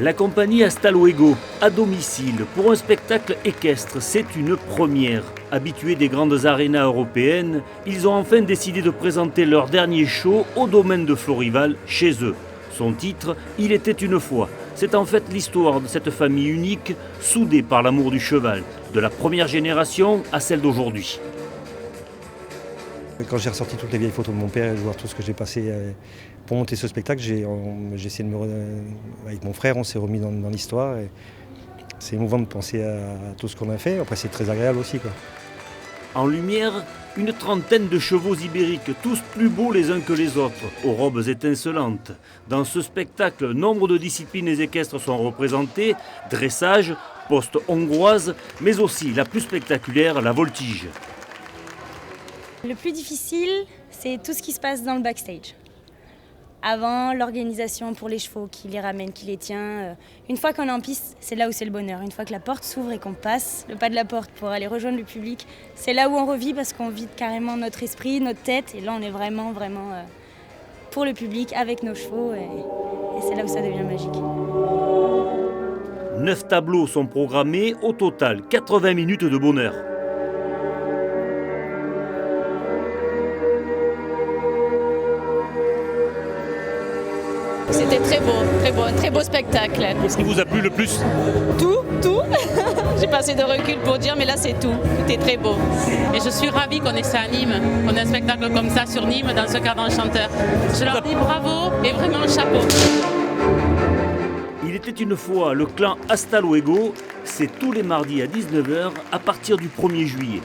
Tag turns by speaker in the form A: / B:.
A: La compagnie Hasta Luego, à domicile, pour un spectacle équestre, c'est une première. Habitués des grandes arénas européennes, ils ont enfin décidé de présenter leur dernier show au domaine de Florival, chez eux. Son titre, Il était une fois. C'est en fait l'histoire de cette famille unique, soudée par l'amour du cheval, de la première génération à celle d'aujourd'hui.
B: Quand j'ai ressorti toutes les vieilles photos de mon père et de voir tout ce que j'ai passé pour monter ce spectacle, j'ai essayé de avec mon frère, on s'est remis dans l'histoire. C'est émouvant de penser à tout ce qu'on a fait. Après, c'est très agréable aussi, quoi.
A: En lumière, une trentaine de chevaux ibériques, tous plus beaux les uns que les autres, aux robes étincelantes. Dans ce spectacle, nombre de disciplines équestres sont représentées, dressage, poste hongroise, mais aussi la plus spectaculaire, la voltige.
C: Le plus difficile, c'est tout ce qui se passe dans le backstage. Avant, l'organisation pour les chevaux, qui les ramène, qui les tient. Une fois qu'on est en piste, c'est là où c'est le bonheur. Une fois que la porte s'ouvre et qu'on passe le pas de la porte pour aller rejoindre le public, c'est là où on revit parce qu'on vide carrément notre esprit, notre tête. Et là, on est vraiment pour le public, avec nos chevaux. Et c'est là où ça devient magique.
A: 9 tableaux sont programmés, au total 80 minutes de bonheur.
D: C'était un très beau spectacle.
A: Qu'est-ce qui vous a plu le plus?
D: Tout. J'ai pas assez de recul pour dire, mais là c'est tout. Tout est très beau.
E: Et je suis ravie qu'on ait ça à Nîmes, qu'on ait un spectacle comme ça sur Nîmes, dans ce cadre enchanteur. Je leur dis bravo et vraiment chapeau.
A: Il était une fois le clan Hasta Luego, c'est tous les mardis à 19h à partir du 1er juillet.